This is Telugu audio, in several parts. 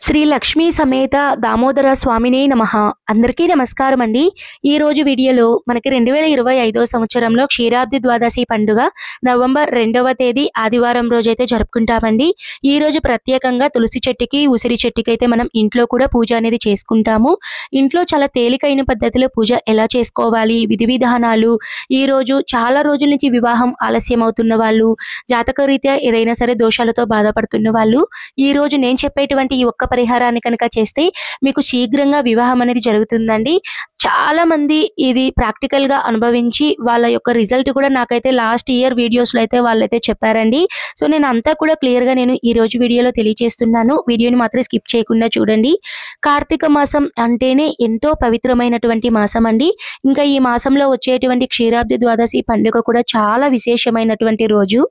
శ్రీ లక్ష్మీ సమేత దామోదర స్వామినే నమః. అందరికీ నమస్కారం అండి. ఈ రోజు వీడియోలో మనకి 2025 సంవత్సరంలో క్షీరాబ్ది ద్వాదశి పండుగ నవంబర్ 2వ తేదీ ఆదివారం రోజైతే జరుపుకుంటామండి. ఈ రోజు ప్రత్యేకంగా తులసి చెట్టుకి, ఉసిరి చెట్టుకి అయితే మనం ఇంట్లో కూడా పూజ అనేది చేసుకుంటాము. ఇంట్లో చాలా తేలికైన పద్ధతిలో పూజ ఎలా చేసుకోవాలి, విధి విధానాలు, ఈ రోజు చాలా రోజుల నుంచి వివాహం ఆలస్యం అవుతున్న వాళ్ళు, జాతకరీత్యా ఏదైనా సరే దోషాలతో బాధపడుతున్న వాళ్ళు ఈ రోజు నేను చెప్పేటువంటి ఈ ఒక్క పరిహారాన్ని కనుక చేస్తే మీకు శీఘ్రంగా వివాహం అనేది జరుగుతుందండి. చాలా మంది ఇది ప్రాక్టికల్ గా అనుభవించి వాళ్ళ యొక్క రిజల్ట్ కూడా నాకైతే లాస్ట్ ఇయర్ వీడియోస్ లో అయితే వాళ్ళైతే చెప్పారండి. సో నేను అంతా కూడా క్లియర్ గా నేను ఈ రోజు వీడియోలో తెలియజేస్తున్నాను. వీడియోని మాత్రం స్కిప్ చేయకుండా చూడండి. కార్తీక మాసం అంటేనే ఎంతో పవిత్రమైనటువంటి మాసం అండి. ఇంకా ఈ మాసంలో వచ్చేటువంటి క్షీరాబ్ది ద్వాదశి పండుగ కూడా చాలా విశేషమైనటువంటి రోజు.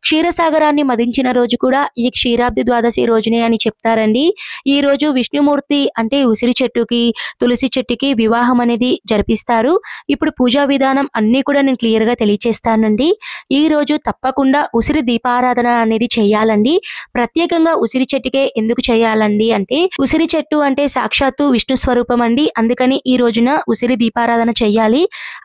క్షీరసాగరాన్ని మదించిన రోజు కూడా ఈ క్షీరాబ్ది ద్వాదశి రోజునే అని చెప్తారండి. ఈ రోజు విష్ణుమూర్తి అంటే ఉసిరి చెట్టుకి, తులసి చెట్టుకి వివాహం అనేది జరిపిస్తారు. ఇప్పుడు పూజా విధానం అన్నీ కూడా నేను క్లియర్ గా తెలియచేస్తానండి. ఈ రోజు తప్పకుండా ఉసిరి దీపారాధన అనేది చేయాలండి. ప్రత్యేకంగా ఉసిరి చెట్టుకే ఎందుకు చేయాలండి అంటే, ఉసిరి చెట్టు అంటే సాక్షాత్తు విష్ణు స్వరూపం అండి. అందుకని ఈ రోజున ఉసిరి దీపారాధన చేయాలి.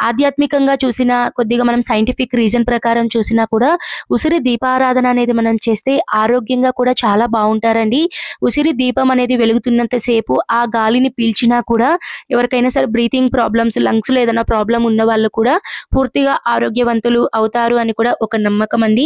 ఆధ్యాత్మికంగా చూసినా, కొద్దిగా మనం సైంటిఫిక్ రీజన్ ప్రకారం చూసినా కూడా ఉసిరి దీపారాధన అనేది మనం చేస్తే ఆరోగ్యంగా కూడా చాలా బాగుంటారండి. ఉసిరి దీపం అనేది వెలుగుతున్నంత సేపు ఆ గాలిని పీల్చినా కూడా ఎవరికైనా సరే బ్రీతింగ్ ప్రాబ్లమ్స్, లంగ్స్ లో ఏదైనా ప్రాబ్లం ఉన్న వాళ్ళు కూడా పూర్తిగా ఆరోగ్యవంతులు అవుతారు అని కూడా ఒక నమ్మకం అండి.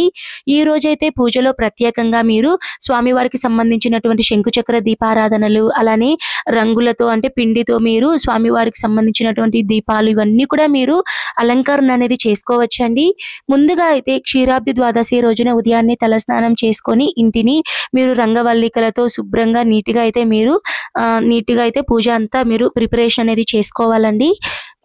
ఈ రోజైతే పూజలో ప్రత్యేకంగా మీరు స్వామివారికి సంబంధించినటువంటి శంకుచక్ర దీపారాధనలు, అలానే రంగులతో అంటే పిండితో మీరు స్వామివారికి సంబంధించినటువంటి దీపాలు ఇవన్నీ కూడా మీరు అలంకరణ అనేది చేసుకోవచ్చండి. ముందుగా అయితే క్షీరాబ్ది ద్వాదశి రోజున ఉదయాన్నే తలస్నానం చేసుకొని ఇంటిని మీరు రంగవల్లికలతో శుభ్రంగా నీట్గా అయితే పూజ అంతా మీరు ప్రిపరేషన్ అనేది చేసుకోవాలండి.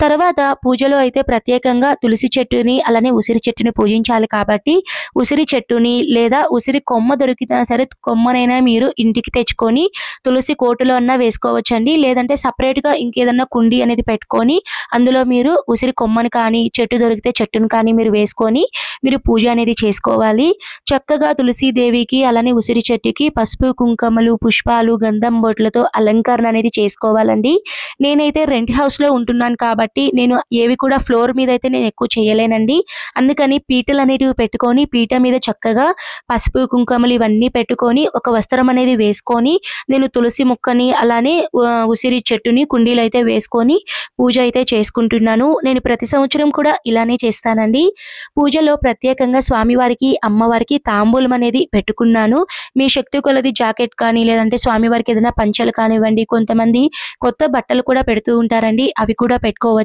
తర్వాత పూజలో అయితే ప్రత్యేకంగా తులసి చెట్టుని అలానే ఉసిరి చెట్టుని పూజించాలి కాబట్టి ఉసిరి చెట్టుని లేదా ఉసిరి కొమ్మ దొరికినా సరే కొమ్మనైనా మీరు ఇంటికి తెచ్చుకొని తులసి కోటులో అన్నా వేసుకోవచ్చండి. లేదంటే సపరేట్గా ఇంకేదన్నా కుండి అనేది పెట్టుకొని అందులో మీరు ఉసిరి కొమ్మని కానీ, చెట్టు దొరికితే చెట్టును కానీ మీరు వేసుకొని మీరు పూజ అనేది చేసుకోవాలి. చక్కగా తులసీదేవికి అలానే ఉసిరి చెట్టుకి పసుపు, కుంకుమలు, పుష్పాలు, గంధం బొట్లతో అలంకరణ అనేది చేసుకోవాలండి. నేనైతే రెంట్ హౌస్ లో ఉంటున్నాను కాబట్టి నేను ఏవి కూడా ఫ్లోర్ మీద అయితే నేను ఎక్కువ చేయలేనండి. అందుకని పీటలు అనేటివి పెట్టుకొని పీట మీద చక్కగా పసుపు, కుంకుమలు ఇవన్నీ పెట్టుకొని ఒక వస్త్రం అనేది వేసుకొని నేను తులసి మొక్కని అలానే ఉసిరి చెట్టుని కుండీలు అయితే వేసుకొని పూజ అయితే చేసుకుంటున్నాను. నేను ప్రతి సంవత్సరం కూడా ఇలానే చేస్తానండి. పూజలో ప్రత్యేకంగా స్వామివారికి, అమ్మవారికి తాంబూలం అనేది పెట్టుకున్నాను. మీ శక్తి కొలది జాకెట్ కానీ, లేదంటే స్వామివారికి ఏదైనా పంచలు కానివ్వండి, కొంతమంది కొత్త బట్టలు కూడా పెడుతూ ఉంటారండి, అవి కూడా పెట్టుకోవచ్చు.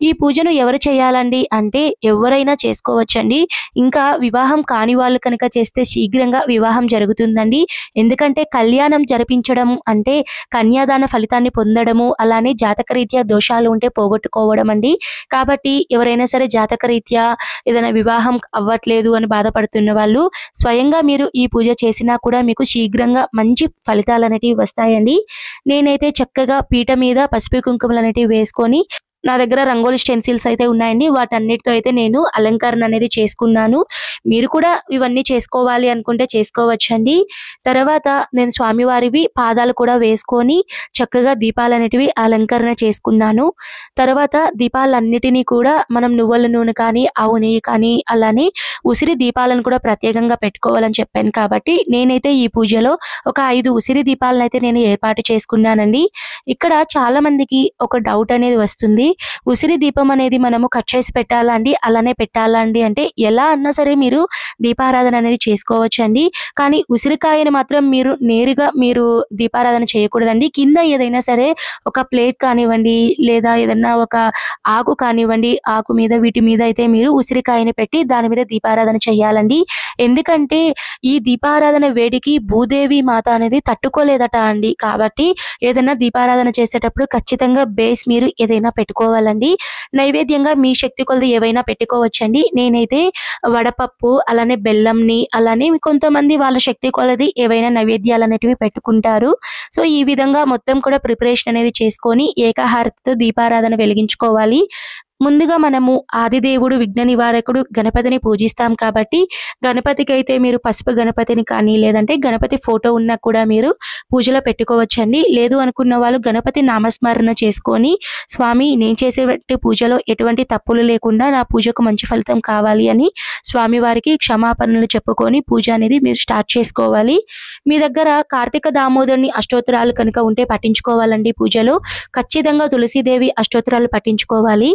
ఈ పూజను ఎవరు చేయాలండి అంటే ఎవరైనా చేసుకోవచ్చండి. ఇంకా వివాహం కాని వాళ్ళు కనుక చేస్తే శీఘ్రంగా వివాహం జరుగుతుందండి. ఎందుకంటే కళ్యాణం జరిపించడం అంటే కన్యాదాన ఫలితాన్ని పొందడము, అలానే జాతకరీత్యా దోషాలు ఉంటే పోగొట్టుకోవడం అండి. కాబట్టి ఎవరైనా సరే జాతకరీత్యా ఏదైనా వివాహం అవ్వట్లేదు అని బాధపడుతున్న వాళ్ళు స్వయంగా మీరు ఈ పూజ చేసినా కూడా మీకు శీఘ్రంగా మంచి ఫలితాలు అనేటివి వస్తాయండి. నేనైతే చక్కగా పీట మీద పసుపు కుంకుమలు అనేటివి వేసుకొని నా దగ్గర రంగోలి స్టెన్సిల్స్ అయితే ఉన్నాయండి. వాటన్నిటితో అయితే నేను అలంకరణ అనేది చేసుకున్నాను. మీరు కూడా ఇవన్నీ చేసుకోవాలి అనుకుంటే చేసుకోవచ్చండి. తర్వాత నేను స్వామివారివి పాదాలు కూడా వేసుకొని చక్కగా దీపాలు అనేటివి అలంకరణ చేసుకున్నాను. తర్వాత దీపాలన్నిటినీ కూడా మనం నువ్వుల నూనె కానీ, ఆవు నెయ్యి కానీ, అలానే ఉసిరి దీపాలను కూడా ప్రత్యేకంగా పెట్టుకోవాలని చెప్పాను కాబట్టి నేనైతే ఈ పూజలో ఒక 5 ఉసిరి దీపాలను అయితే నేను ఏర్పాటు చేసుకున్నానండి. ఇక్కడ చాలా మందికి ఒక డౌట్ అనేది వస్తుంది. ఉసిరి దీపం అనేది మనము కట్ చేసి పెట్టాలా అండి, అలానే పెట్టాలా అండి అంటే ఎలా అన్నా సరే మీరు దీపారాధన అనేది చేసుకోవచ్చండి. కానీ ఉసిరికాయని మాత్రం మీరు నేరుగా దీపారాధన చేయకూడదండి. కింద ఏదైనా సరే ఒక ప్లేట్ కానివ్వండి, లేదా ఏదన్నా ఒక ఆకు కానివ్వండి, ఆకు మీద వీటి మీద అయితే మీరు ఉసిరికాయని పెట్టి దాని మీద దీపారాధన చేయాలండి. ఎందుకంటే ఈ దీపారాధన వేడికి భూదేవి మాత అనేది తట్టుకోలేదట అండి. కాబట్టి ఏదైనా దీపారాధన చేసేటప్పుడు ఖచ్చితంగా బేస్ మీరు ఏదైనా పెట్టుకోవాలండి. నైవేద్యంగా మీ శక్తి కొలది ఏవైనా పెట్టుకోవచ్చండి. నేనైతే వడపప్పు, అలానే బెల్లంని, అలానే కొంతమంది వాళ్ళ శక్తి కొలది ఏవైనా నైవేద్యాలు అనేటివి పెట్టుకుంటారు. సో ఈ విధంగా మొత్తం కూడా ప్రిపరేషన్ అనేది చేసుకొని ఏకాహారతితో దీపారాధన వెలిగించుకోవాలి. ముందుగా మనము ఆదిదేవుడు, విఘ్న నివారకుడు గణపతిని పూజిస్తాం కాబట్టి గణపతికి అయితే మీరు పసుపు గణపతిని కానీ లేదంటే గణపతి ఫోటో ఉన్నా కూడా మీరు పూజలో పెట్టుకోవచ్చండి. లేదు అనుకున్న వాళ్ళు గణపతి నామస్మరణ చేసుకొని స్వామి నేను చేసేటువంటి పూజలో ఎటువంటి తప్పులు లేకుండా నా పూజకు మంచి ఫలితం కావాలి అని స్వామివారికి క్షమాపణలు చెప్పుకొని పూజ అనేది మీరు స్టార్ట్ చేసుకోవాలి. మీ దగ్గర కార్తీక దామోదరుని అష్టోత్తరాలు కనుక ఉంటే పఠించుకోవాలండి. పూజలో ఖచ్చితంగా తులసీదేవి అష్టోత్తరాలు పఠించుకోవాలి.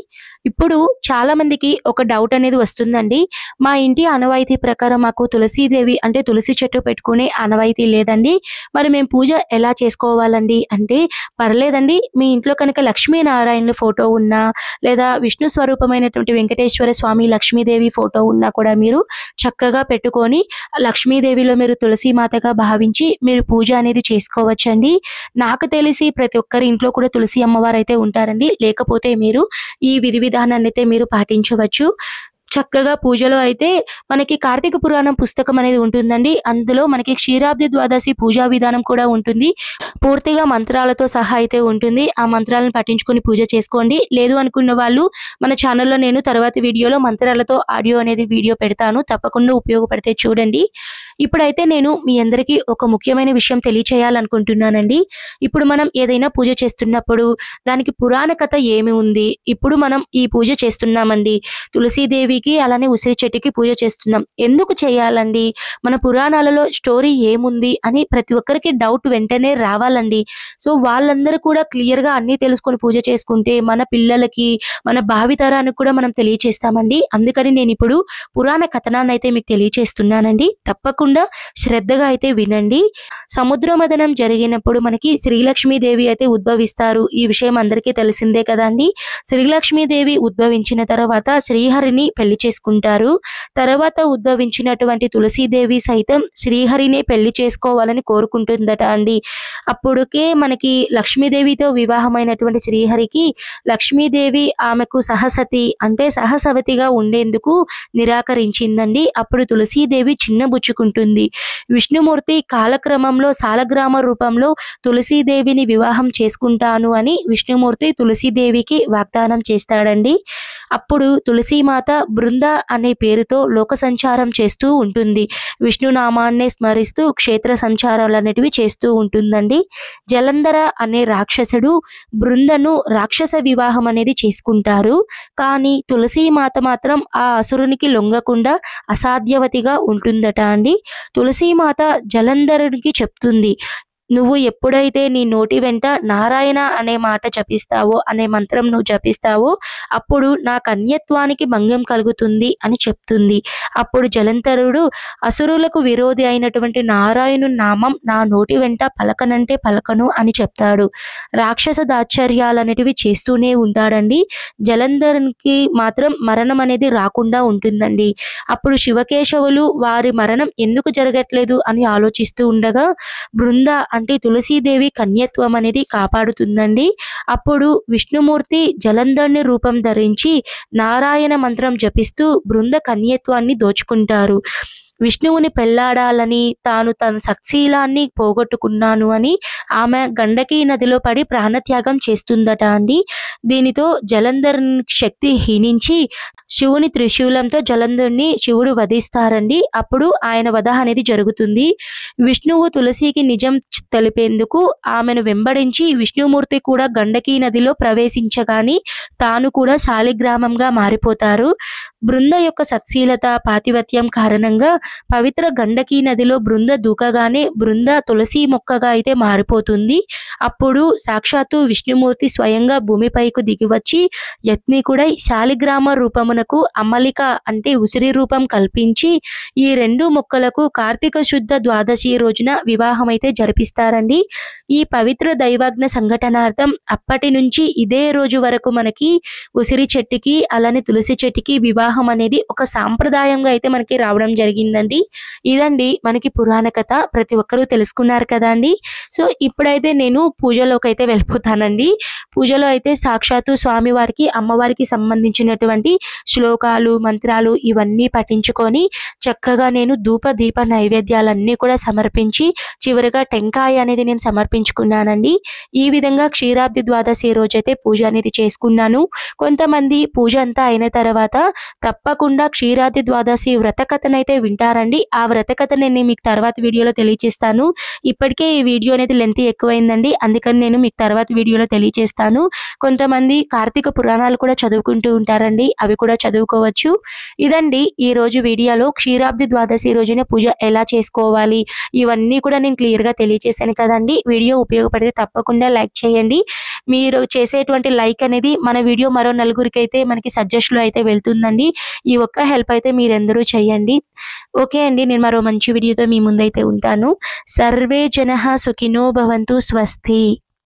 ఇప్పుడు చాలా మందికి ఒక డౌట్ అనేది వస్తుందండి. మా ఇంటి ఆనవాయితీ ప్రకారం మాకు తులసీదేవి అంటే తులసి చెట్టు పెట్టుకునే ఆనవాయితీ లేదండి. మరి మేము పూజ ఎలా చేసుకోవాలండి అంటే, పర్లేదండి, మీ ఇంట్లో కనుక లక్ష్మీనారాయణుల ఫోటో ఉన్నా లేదా విష్ణు స్వరూపమైనటువంటి వెంకటేశ్వర స్వామి, లక్ష్మీదేవి ఫోటో ఉన్నా కూడా మీరు చక్కగా పెట్టుకొని లక్ష్మీదేవిలో మీరు తులసి మాతగా భావించి మీరు పూజ అనేది చేసుకోవచ్చండి. నాకు తెలిసి ప్రతి ఒక్కరి ఇంట్లో కూడా తులసి అమ్మవారు అయితే ఉంటారండి. లేకపోతే మీరు ఈ విధి విధానాన్ని అయితే మీరు పాటించవచ్చు. చక్కగా పూజలో అయితే మనకి కార్తీక పురాణం పుస్తకం అనేది ఉంటుందండి. అందులో మనకి క్షీరాబ్ది ద్వాదశి పూజా విధానం కూడా ఉంటుంది. పూర్తిగా మంత్రాలతో సహా అయితే ఉంటుంది. ఆ మంత్రాలను పఠించుకొని పూజ చేసుకోండి. లేదు అనుకున్న వాళ్ళు మన ఛానల్లో నేను తర్వాతి వీడియోలో మంత్రాలతో ఆడియో అనేది వీడియో పెడతాను. తప్పకుండా ఉపయోగపడితే చూడండి. ఇప్పుడైతే నేను మీ అందరికీ ఒక ముఖ్యమైన విషయం తెలియచేయాలనుకుంటున్నానండి. ఇప్పుడు మనం ఏదైనా పూజ చేస్తున్నప్పుడు దానికి పురాణ కథ ఏమి ఉంది? ఇప్పుడు మనం ఈ పూజ చేస్తున్నామండి, తులసీదేవికి అలానే ఉసిరి చెట్టుకి పూజ చేస్తున్నాం, ఎందుకు చేయాలండి? మన పురాణాలలో స్టోరీ ఏముంది అని ప్రతి ఒక్కరికి డౌట్ వెంటనే రావాలండి. సో వాళ్ళందరూ కూడా క్లియర్గా అన్నీ తెలుసుకొని పూజ చేసుకుంటే మన పిల్లలకి, మన భావితరానికి కూడా మనం తెలియచేస్తామండి. అందుకని నేను ఇప్పుడు పురాణ కథనాన్ని అయితే మీకు తెలియచేస్తున్నానండి. తప్పకుండా శ్రద్ధగా అయితే వినండి. సముద్ర మదనం జరిగినప్పుడు మనకి శ్రీలక్ష్మీదేవి అయితే ఉద్భవిస్తారు. ఈ విషయం అందరికీ తెలిసిందే కదండి. శ్రీలక్ష్మీదేవి ఉద్భవించిన తర్వాత శ్రీహరిని పెళ్లి చేసుకుంటారు. తర్వాత ఉద్భవించినటువంటి తులసీదేవి సైతం శ్రీహరినే పెళ్లి చేసుకోవాలని కోరుకుంటుందట అండి. అప్పుడుకే మనకి లక్ష్మీదేవితో వివాహమైనటువంటి శ్రీహరికి లక్ష్మీదేవి ఆమెకు సహసతి అంటే సహసవతిగా ఉండేందుకు నిరాకరించిందండి. అప్పుడు తులసీదేవి చిన్నబుచ్చుకుంటుంది. విష్ణుమూర్తి కాలక్రమంలో సాలగ్రామ రూపంలో తులసీదేవిని వివాహం చేసుకుంటాను అని విష్ణుమూర్తి తులసీదేవికి వాగ్దానం చేస్తాడండి. అప్పుడు తులసీమాత బృంద అనే పేరుతో లోక సంచారం చేస్తూ ఉంటుంది. విష్ణునామాన్నే స్మరిస్తూ క్షేత్ర సంచారాలు అనేటివి చేస్తూ ఉంటుందండి. జలంధర అనే రాక్షసుడు బృందను రాక్షస వివాహం అనేది చేసుకుంటారు. కానీ తులసీమాత మాత్రం ఆ అసురునికి లొంగకుండా అసాధ్యవతిగా ఉంటుందట అండి. తులసీమాత జలంధరునికి చెప్తుంది, నువ్వు ఎప్పుడైతే నీ నోటి వెంట నారాయణ అనే మాట జపిస్తావో, అనే మంత్రం నువ్వు జపిస్తావో అప్పుడు నా కన్యత్వానికి భంగం కలుగుతుంది అని చెప్తుంది. అప్పుడు జలంధరుడు అసురులకు విరోధి అయినటువంటి నారాయణు నామం నా నోటి వెంట పలకనంటే పలకను అని చెప్తాడు. రాక్షస దాచర్యాలనేటివి చేస్తూనే ఉంటాడండి. జలంధరునికి మాత్రం మరణం అనేది రాకుండా ఉంటుందండి. అప్పుడు శివకేశవులు వారి మరణం ఎందుకు జరగట్లేదు అని ఆలోచిస్తూ ఉండగా బృంద అంటే తులసీదేవి కన్యత్వం అనేది కాపాడుతుందండి. అప్పుడు విష్ణుమూర్తి జలంధరుని రూపం ధరించి నారాయణ మంత్రం జపిస్తూ బృంద కన్యత్వాన్ని దోచుకుంటారు. విష్ణువుని పెళ్లాడాలని, తాను తన సత్శీలాన్ని పోగొట్టుకున్నాను అని ఆమె గండకీ నదిలో పడి ప్రాణత్యాగం చేస్తుందట అండి. దీనితో జలంధరుని శక్తి హీనించి శివుని త్రిశూలంతో జలంధరుని శివుడు వధిస్తారండి. అప్పుడు ఆయన వధ అనేది జరుగుతుంది. విష్ణువు తులసికి నిజం తెలిపేందుకు ఆమెను వెంబడించి విష్ణుమూర్తి కూడా గండకీ నదిలో ప్రవేశించగాని తాను కూడా శాలిగ్రామంగా మారిపోతారు. బృంద యొక్క సత్శీలత, పాతివత్యం కారణంగా పవిత్ర గండకీ నదిలో బృంద దూకగానే బృంద తులసి మొక్కగా అయితే మారిపోతుంది. అప్పుడు సాక్షాత్తు విష్ణుమూర్తి స్వయంగా భూమిపైకి దిగివచ్చి యత్నికుడై శాలిగ్రామ రూపమునకు అమలిక అంటే ఉసిరి రూపం కల్పించి ఈ రెండు మొక్కలకు కార్తీక శుద్ధ ద్వాదశి రోజున వివాహం అయితే జరిపిస్తారండి. ఈ పవిత్ర దైవాజ్ఞ సంఘటనార్థం అప్పటి నుంచి ఇదే రోజు వరకు మనకి ఉసిరి చెట్టుకి అలానే తులసి చెట్టుకి వివాహం అనేది ఒక సాంప్రదాయంగా అయితే మనకి రావడం జరిగింది. జరిగిందండి. ఇదండి మనకి పురాణ కథ. ప్రతి ఒక్కరూ తెలుసుకున్నారు కదా అండి. సో ఇప్పుడైతే నేను పూజలోకైతే వెళ్ళిపోతానండి. పూజలో అయితే సాక్షాత్తు స్వామివారికి, అమ్మవారికి సంబంధించినటువంటి శ్లోకాలు, మంత్రాలు ఇవన్నీ పఠించుకొని చక్కగా నేను ధూప, దీప నైవేద్యాలన్నీ కూడా సమర్పించి చివరగా టెంకాయ అనేది నేను సమర్పించుకున్నానండి. ఈ విధంగా క్షీరాబ్ది ద్వాదశి రోజైతే పూజ అనేది చేసుకున్నాను. కొంతమంది పూజ అంతా అయిన తర్వాత తప్పకుండా క్షీరాబ్ది ద్వాదశి వ్రత కథనైతే వింటారండి. ఆ వ్రత కథ నేను మీకు తర్వాత వీడియోలో తెలియచేస్తాను. ఇప్పటికే ఈ వీడియో అనేది లెంత్ ఎక్కువైందండి. అందుకని నేను మీకు తర్వాత వీడియోలో తెలియచేస్తాను. కొంతమంది కార్తీక పురాణాలు కూడా చదువుకుంటూ ఉంటారండి. అవి కూడా చదువుకోవచ్చు. ఇదండి ఈ రోజు వీడియోలో క్షీరాబ్ది ద్వాదశి రోజున పూజ ఎలా చేసుకోవాలి ఇవన్నీ కూడా నేను క్లియర్గా తెలియచేశాను కదండి. వీడియో ఉపయోగపడితే తప్పకుండా లైక్ చేయండి. మీరు చేసేటువంటి లైక్ అనేది మన వీడియో మరో నలుగురికి అయితే మనకి సజెషన్లో అయితే వెళ్తుందండి. ఈ ఒక్క హెల్ప్ అయితే మీరందరూ చేయండి. ఓకే అండి, నేను మరో మంచి వీడియోతో మీ ముందైతే ఉంటాను. సర్వే జనః సుఖినో భవంతు. స్వస్తి.